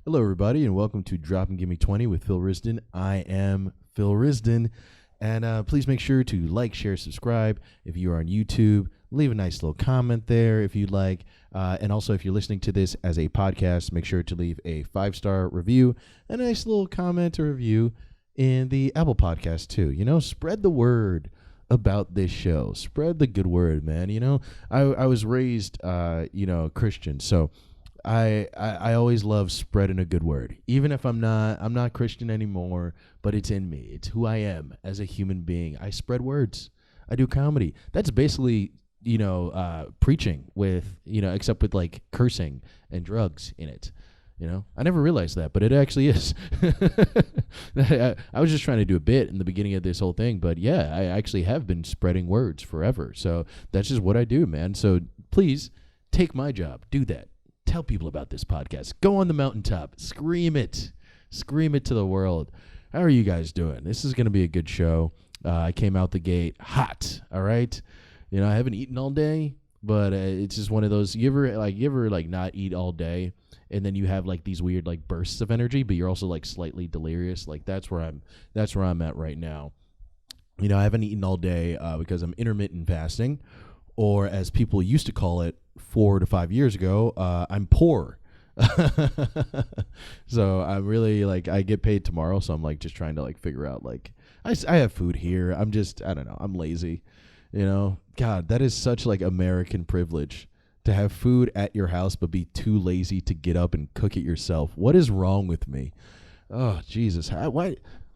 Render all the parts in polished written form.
Hello, everybody, and welcome to Drop and Gimme 20 with Phil Risden. I am Phil Risden, and please make sure to like, share, subscribe. If you are on YouTube, leave a nice little comment there if you'd like. And also, if you're listening to this as a podcast, make sure to leave a 5-star review, a nice little comment or review in the Apple Podcast, too. You know, spread the word about this show. Spread the good word, man. You know, I was raised, Christian, so I always love spreading a good word. Even if I'm not Christian anymore, but it's in me. It's who I am as a human being. I spread words. I do comedy. That's basically, preaching with, except with like cursing and drugs in it. I never realized that, but it actually is. I was just trying to do a bit in the beginning of this whole thing, but yeah, I actually have been spreading words forever. So that's just what I do, man. So please take my job. Do that. Tell people about this podcast. Go on the mountaintop. Scream it. Scream it to the world. How are you guys doing? This is going to be a good show. I came out the gate hot, all right? I haven't eaten all day, but it's just one of those, you ever not eat all day and then you have like these weird like bursts of energy, but you're also like slightly delirious. Like that's where I'm at right now. I haven't eaten all day because I'm intermittent fasting, or as people used to call it 4 to 5 years ago, I'm poor. So I'm really I get paid tomorrow, so I'm like just trying to like figure out I have food here. I don't know. I'm lazy. God, that is such like American privilege to have food at your house, but be too lazy to get up and cook it yourself. What is wrong with me? Oh, Jesus. Why?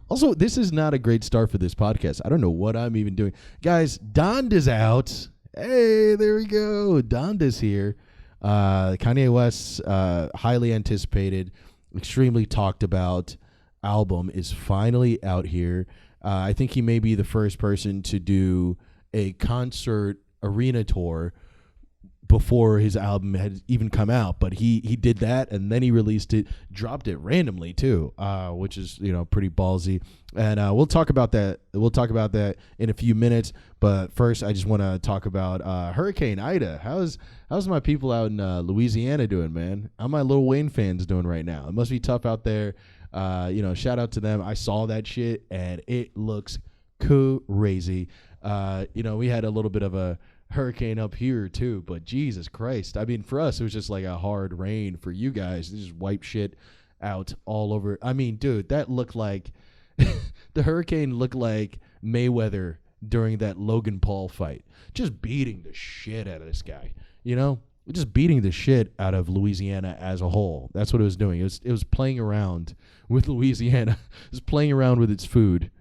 Also, this is not a great start for this podcast. I don't know what I'm even doing. Guys, DONDA's out. Hey, there we go. DONDA's here. Kanye West's highly anticipated, extremely talked about album is finally out here. I think he may be the first person to do a concert arena tour before his album had even come out, but he did that, and then he released it, dropped it randomly too, which is pretty ballsy, and we'll talk about that. We'll talk about that in a few minutes. But first, I just want to talk about Hurricane Ida. How's my people out in Louisiana doing, man? How my Lil Wayne fans doing right now? It must be tough out there. Shout out to them. I saw that shit, and it looks crazy. We had a little bit of a hurricane up here too, but Jesus Christ, I mean, for us it was just like a hard rain. For you guys, it just wiped shit out all over. I mean, dude, that looked like the hurricane looked like Mayweather during that Logan Paul fight, just beating the shit out of this guy, just beating the shit out of Louisiana as a whole. That's what it was doing. It was playing around with Louisiana. It was playing around with its food,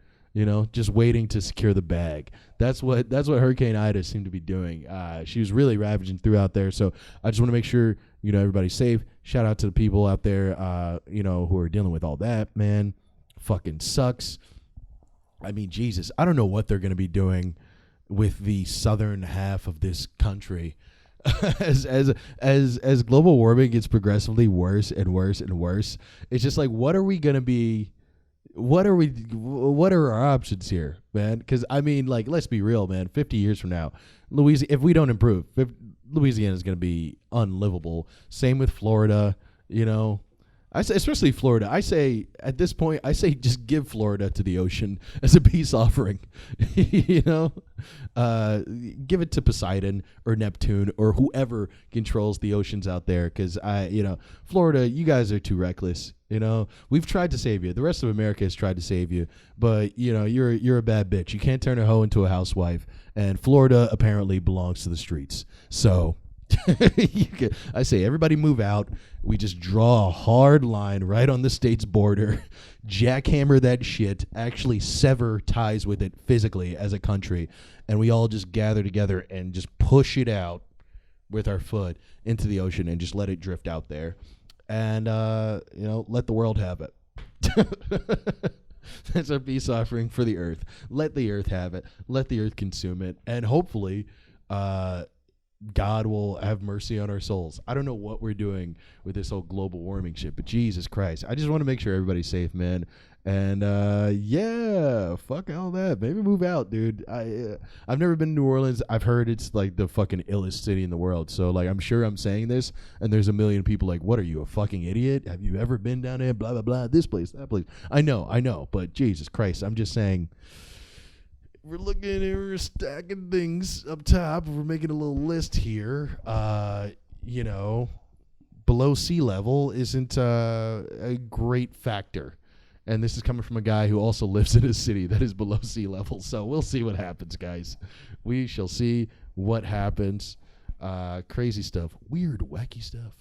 just waiting to secure the bag. That's what Hurricane Ida seemed to be doing. She was really ravaging throughout there. So I just want to make sure, everybody's safe. Shout out to the people out there, who are dealing with all that, man. Fucking sucks. I mean, Jesus, I don't know what they're going to be doing with the southern half of this country as global warming gets progressively worse and worse and worse. It's just like, what are we going to be? What are our options here, man? Because I mean, let's be real, man. 50 years from now, Louisiana, if we don't improve, Louisiana is going to be unlivable. Same with Florida, I say, especially Florida. I say at this point, just give Florida to the ocean as a peace offering. Give it to Poseidon or Neptune or whoever controls the oceans out there. Because Florida, you guys are too reckless. We've tried to save you. The rest of America has tried to save you, but you're a bad bitch. You can't turn a hoe into a housewife, and Florida apparently belongs to the streets. So I say everybody move out. We just draw a hard line right on the state's border, jackhammer that shit, actually sever ties with it physically as a country, and we all just gather together and just push it out with our foot into the ocean and just let it drift out there. And, let the world have it. That's our peace offering for the earth. Let the earth have it. Let the earth consume it. And hopefully, God will have mercy on our souls. I don't know what we're doing with this whole global warming shit, but Jesus Christ. I just want to make sure everybody's safe, man. And yeah, fuck all that. Maybe move out, dude. I've never been to New Orleans. I've heard it's like the fucking illest city in the world. So like, I'm sure I'm saying this, and there's a million people like, "What are you, a fucking idiot? Have you ever been down there? Blah blah blah. This place, that place." I know. But Jesus Christ, I'm just saying. We're looking and we're stacking things up top. We're making a little list here. You know, below sea level isn't a great factor. And this is coming from a guy who also lives in a city that is below sea level. So we'll see what happens, guys. We shall see what happens. Crazy stuff. Weird, wacky stuff.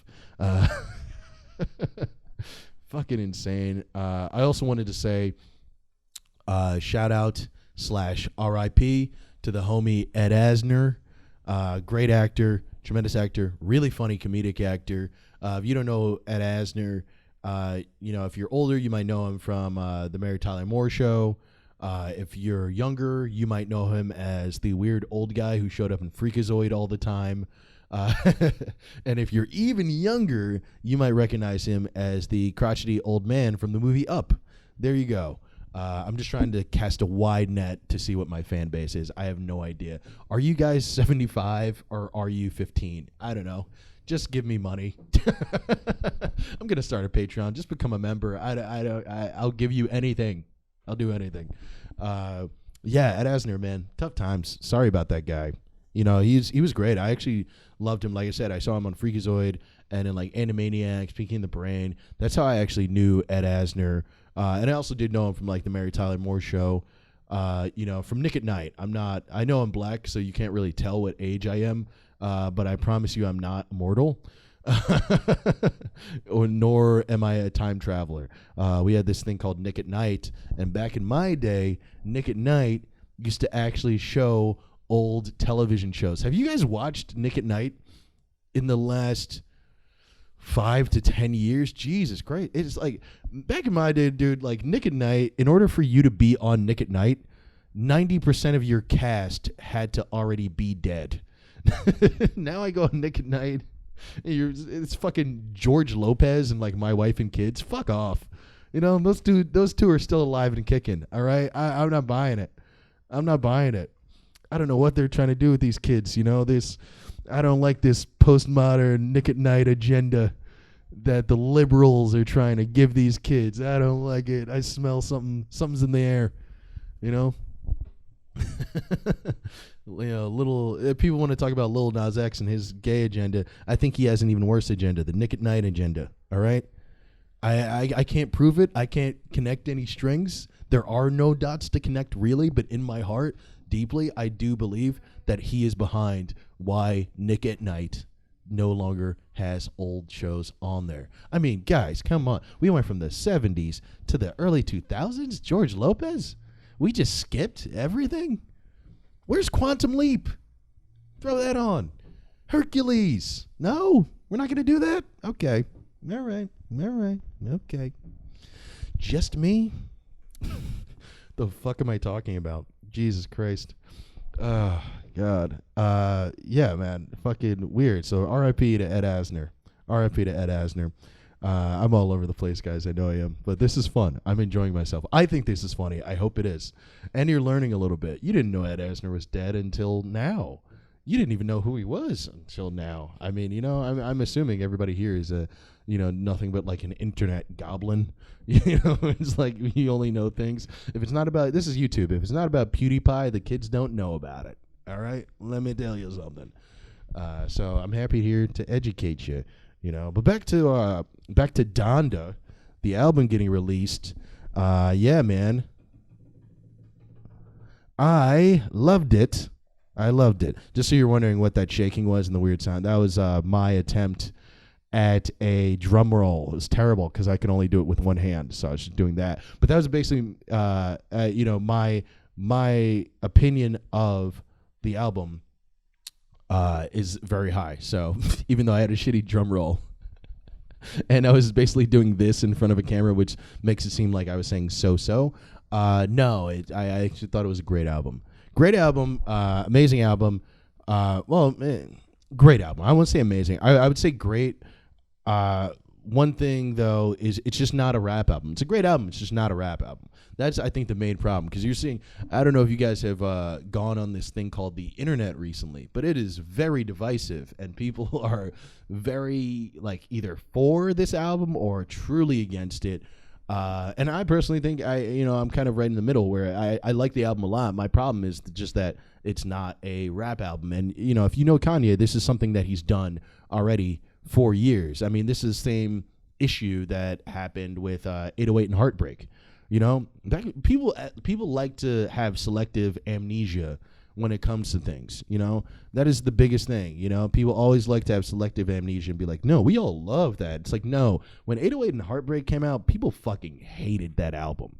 Fucking insane. I also wanted to say shout out / RIP to the homie Ed Asner. Great actor, tremendous actor, really funny comedic actor. If you don't know Ed Asner, you know, if you're older, you might know him from the Mary Tyler Moore Show. If you're younger, you might know him as the weird old guy who showed up in Freakazoid all the time. And if you're even younger, you might recognize him as the crotchety old man from the movie Up. There you go. I'm just trying to cast a wide net to see what my fan base is. I have no idea. Are you guys 75 or are you 15? I don't know. Just give me money. I'm gonna start a Patreon. Just become a member. I'll give you anything. I'll do anything. Yeah, Ed Asner, man, tough times. Sorry about that guy. You know, he was great. I actually loved him. Like I said, I saw him on Freakazoid and in like Animaniacs, Pinky and the Brain. That's how I actually knew Ed Asner. And I also did know him from like the Mary Tyler Moore Show. You know, from Nick at Night. I know I'm black, so you can't really tell what age I am. But I promise you I'm not immortal. Nor am I a time traveler. We had this thing called Nick at Night. And back in my day, Nick at Night used to actually show old television shows. Have you guys watched Nick at Night in the last 5 to 10 years? Jesus Christ. It's like back in my day, dude, like Nick at Night, in order for you to be on Nick at Night, 90% of your cast had to already be dead. Now I go on Nick at Night. It's fucking George Lopez and like My Wife and Kids. Fuck off. You know, those two are still alive and kicking. All right. I'm not buying it. I don't know what they're trying to do with these kids. You know, I don't like this postmodern Nick at Night agenda that the liberals are trying to give these kids. I don't like it. I smell something's in the air, you know? You know, little people want to talk about Lil Nas X and his gay agenda. I think he has an even worse agenda, the Nick at Night agenda. All right? I can't prove it. I can't connect any strings. There are no dots to connect really, but in my heart, deeply, I do believe that he is behind why Nick at Night no longer has old shows on there. I mean, guys, come on. We went from the 70s to the early 2000s. George Lopez? We just skipped everything? Where's Quantum Leap? Throw that on. Hercules? No? We're not going to do that? Okay. All right. Okay. Just me? The fuck am I talking about? Jesus Christ. Oh, God. Yeah, man. Fucking weird. So R.I.P. to Ed Asner. I'm all over the place, guys. I know I am. But this is fun. I'm enjoying myself. I think this is funny. I hope it is. And you're learning a little bit. You didn't know Ed Asner was dead until now. You didn't even know who he was until now. I mean, you know, I'm assuming everybody here is nothing but like an internet goblin. You know, it's like you only know things. If it's not about, this is YouTube. If it's not about PewDiePie, the kids don't know about it. All right? Let me tell you something. So I'm happy here to educate you, you know. But back to Donda, the album getting released. Yeah, man. I loved it. Just so you're wondering what that shaking was and the weird sound, that was my attempt at a drum roll. It was terrible because I can only do it with one hand, so I was just doing that. But that was basically, you know, my opinion of the album is very high. So even though I had a shitty drum roll, and I was basically doing this in front of a camera, which makes it seem like I was saying so. No, I actually thought it was a great album. Great album, amazing album. Great album. I wouldn't say amazing. I would say great. One thing though is it's just not a rap album. It's a great album. It's just not a rap album. That's, I think, the main problem, because you're seeing. I don't know if you guys have gone on this thing called the internet recently, but it is very divisive, and people are very like either for this album or truly against it. And I personally think I'm kind of right in the middle, where I like the album a lot. My problem is just that it's not a rap album. And, if you know Kanye, this is something that he's done already for years. I mean, this is the same issue that happened with 808 and Heartbreak. People like to have selective amnesia when it comes to things. That is the biggest thing. People always like to have selective amnesia and be like, no, we all love that. It's like, no, when 808 and Heartbreak came out, people fucking hated that album.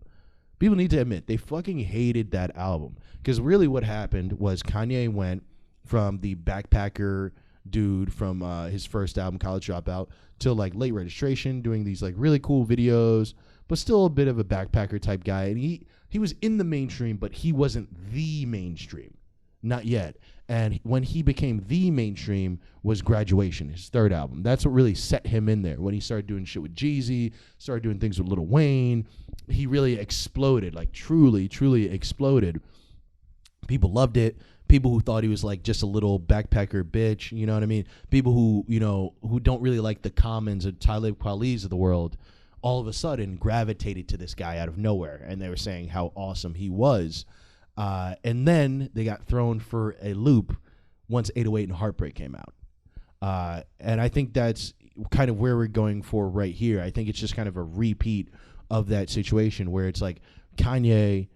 People need to admit they fucking hated that album, because really what happened was Kanye went from the backpacker dude from his first album, College Dropout, to like Late Registration, doing these like really cool videos, but still a bit of a backpacker type guy. And he was in the mainstream, but he wasn't the mainstream. Not yet. And when he became the mainstream was Graduation, his third album. That's what really set him in there. When he started doing shit with Jeezy, started doing things with Lil Wayne, he really exploded, like truly, truly exploded. People loved it. People who thought he was like just a little backpacker bitch, you know what I mean? People who, who don't really like the Commons or Talib Kweli's of the world, all of a sudden gravitated to this guy out of nowhere. And they were saying how awesome he was. And then they got thrown for a loop once 808 and Heartbreak came out. And I think that's kind of where we're going for right here. I think it's just kind of a repeat of that situation where it's like Kanye,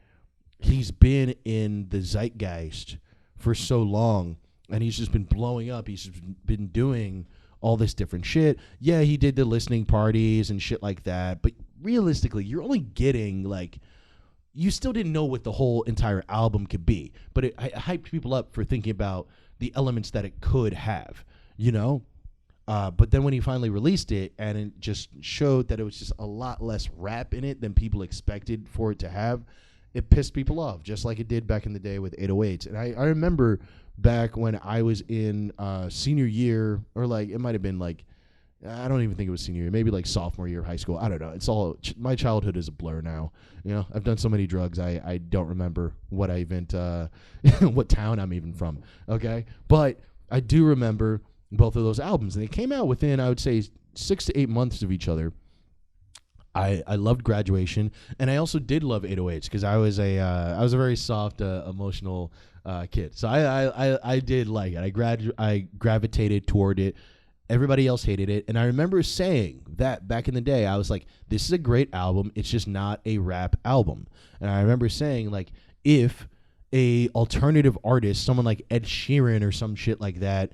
he's been in the zeitgeist for so long, and he's just been blowing up. He's just been doing all this different shit. Yeah, he did the listening parties and shit like that, but realistically, you're only getting like, you still didn't know what the whole entire album could be, but it hyped people up for thinking about the elements that it could have, but then when he finally released it, and it just showed that it was just a lot less rap in it than people expected for it to have, it pissed people off, just like it did back in the day with 808s. And I remember back when I was in senior year, or like it might have been like, I don't even think it was senior year, maybe like sophomore year of high school. I don't know. It's all, my childhood is a blur now. I've done so many drugs, I don't remember what I even, what town I'm even from. Okay. But I do remember both of those albums, and they came out within, I would say, 6 to 8 months of each other. I loved Graduation, and I also did love 808s, because I was a very soft, emotional kid. So I did like it. I gravitated toward it. Everybody else hated it, and I remember saying that back in the day. I was like, "This is a great album. It's just not a rap album." And I remember saying, like, if a alternative artist, someone like Ed Sheeran or some shit like that,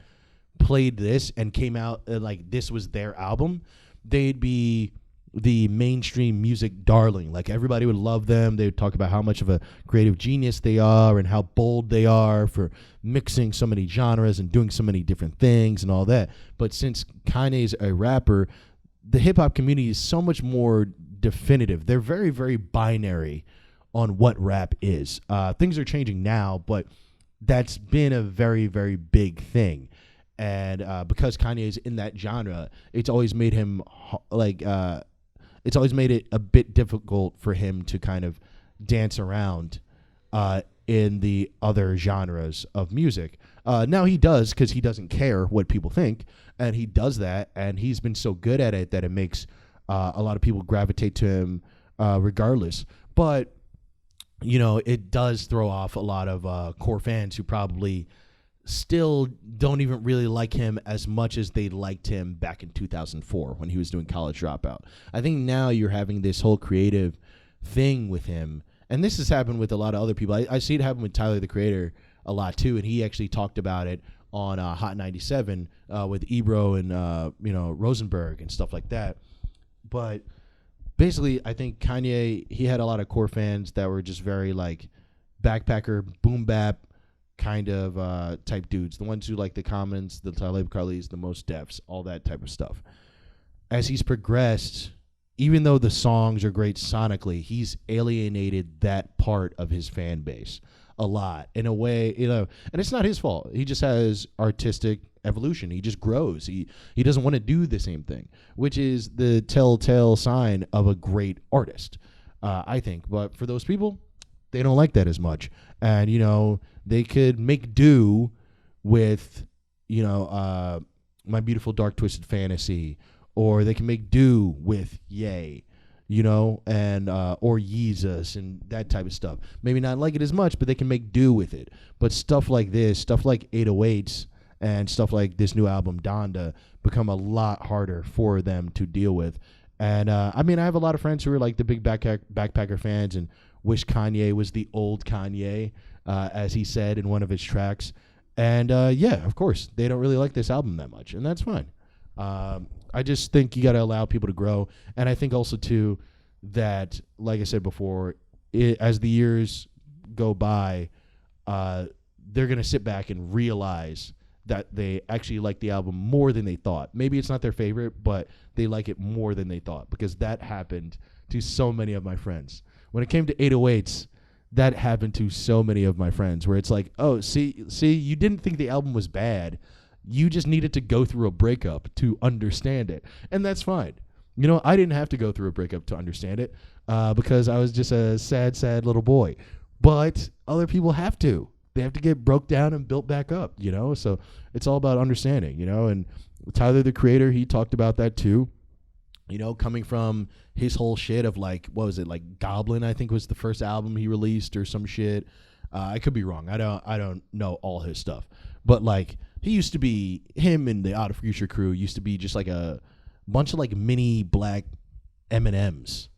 played this and came out like this was their album, they'd be the mainstream music darling. Like, everybody would love them. They would talk about how much of a creative genius they are and how bold they are for mixing so many genres and doing so many different things and all that. But since Kanye's a rapper, the hip-hop community is so much more definitive. They're very, very binary on what rap is. Things are changing now, but that's been a very, very big thing. And because Kanye's in that genre, it's always made him it's always made it a bit difficult for him to kind of dance around in the other genres of music. Now he does, because he doesn't care what people think, and he does that, and he's been so good at it that it makes a lot of people gravitate to him regardless. But, it does throw off a lot of core fans who probably still don't even really like him as much as they liked him back in 2004 when he was doing College Dropout. I think now you're having this whole creative thing with him, and this has happened with a lot of other people. I see it happen with Tyler, the Creator, a lot too, and he actually talked about it on Hot 97 with Ebro and Rosenberg and stuff like that. But basically, I think Kanye, he had a lot of core fans that were just very like backpacker, boom bap kind of type dudes, the ones who like the Commons, the Talib Kweli's, the Mos Defs, all that type of stuff. As he's progressed, even though the songs are great sonically, he's alienated that part of his fan base a lot in a way, and it's not his fault. He just has artistic evolution. He just grows. He doesn't want to do the same thing, which is the telltale sign of a great artist, I think. But for those people, they don't like that as much. And, they could make do with, My Beautiful Dark Twisted Fantasy, or they can make do with Yay, and or Yeezus and that type of stuff. Maybe not like it as much, but they can make do with it. But stuff like this, stuff like 808s and stuff like this new album, Donda, become a lot harder for them to deal with. And I have a lot of friends who are like the big backpacker fans and wish Kanye was the old Kanye, as he said in one of his tracks. And of course, they don't really like this album that much, and that's fine. I just think you got to allow people to grow. And I think also, too, that, like I said before, as the years go by, they're going to sit back and realize that they actually like the album more than they thought. Maybe it's not their favorite, but they like it more than they thought, because that happened to so many of my friends. When it came to 808s, that happened to so many of my friends, where it's like, oh, see, you didn't think the album was bad. You just needed to go through a breakup to understand it. And that's fine. I didn't have to go through a breakup to understand it, because I was just a sad, sad little boy. But other people have to. They have to get broke down and built back up, So it's all about understanding, And Tyler, the Creator, he talked about that too. Coming from his whole shit of like, what was it, like Goblin, I think was the first album he released or some shit. I could be wrong. I don't know all his stuff. But like, him and the Out of Future crew used to be just like a bunch of like mini black M&Ms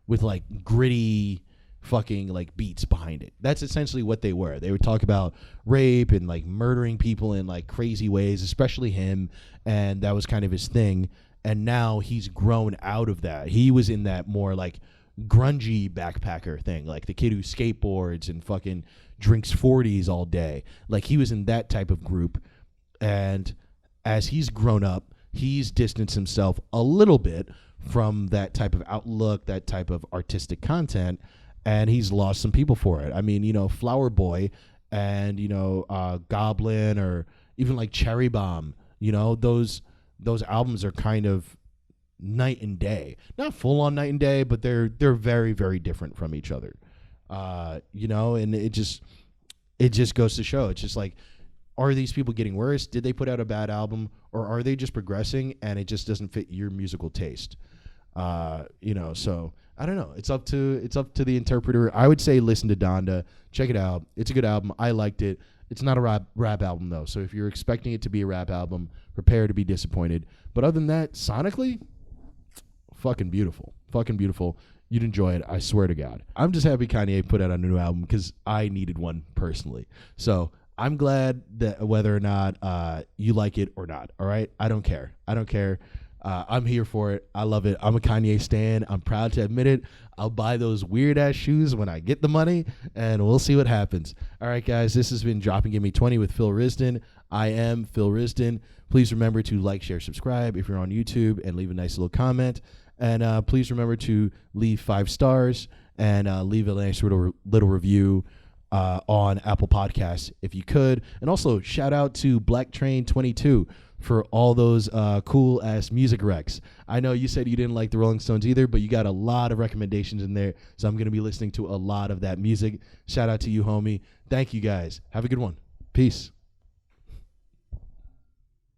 with like gritty fucking like beats behind it. That's essentially what they were. They would talk about rape and like murdering people in like crazy ways, especially him. And that was kind of his thing. And now he's grown out of that. He was in that more like grungy backpacker thing, like the kid who skateboards and fucking drinks 40s all day. Like he was in that type of group. And as he's grown up, he's distanced himself a little bit from that type of outlook, that type of artistic content, and he's lost some people for it. Flower Boy and, Goblin, or even like Cherry Bomb, those albums are kind of night and day. Not full on night and day, but they're very, very different from each other. And it just goes to show. It's just like, are these people getting worse? Did they put out a bad album, or are they just progressing and it just doesn't fit your musical taste? So I don't know. It's up to the interpreter. I would say listen to Donda. Check it out. It's a good album. I liked it. It's not a rap album though. So if you're expecting it to be a rap album, prepare to be disappointed. But other than that, sonically, fucking beautiful. Fucking beautiful. You'd enjoy it. I swear to God. I'm just happy Kanye put out a new album because I needed one personally. So I'm glad that whether or not you like it or not. All right. I don't care. I'm here for it. I love it. I'm a Kanye stan. I'm proud to admit it. I'll buy those weird ass shoes when I get the money, and we'll see what happens. All right, guys. This has been Dropping Gimme 20 with Phil Risden. I am Phil Risden. Please remember to like, share, subscribe if you're on YouTube, and leave a nice little comment. And please remember to leave 5 stars and leave a nice little review on Apple Podcasts if you could. And also shout out to Black Train 22 for all those cool ass music recs. I know you said you didn't like the Rolling Stones either, but you got a lot of recommendations in there, so I'm going to be listening to a lot of that music. Shout out to you, homie. Thank you guys. Have a good one. Peace.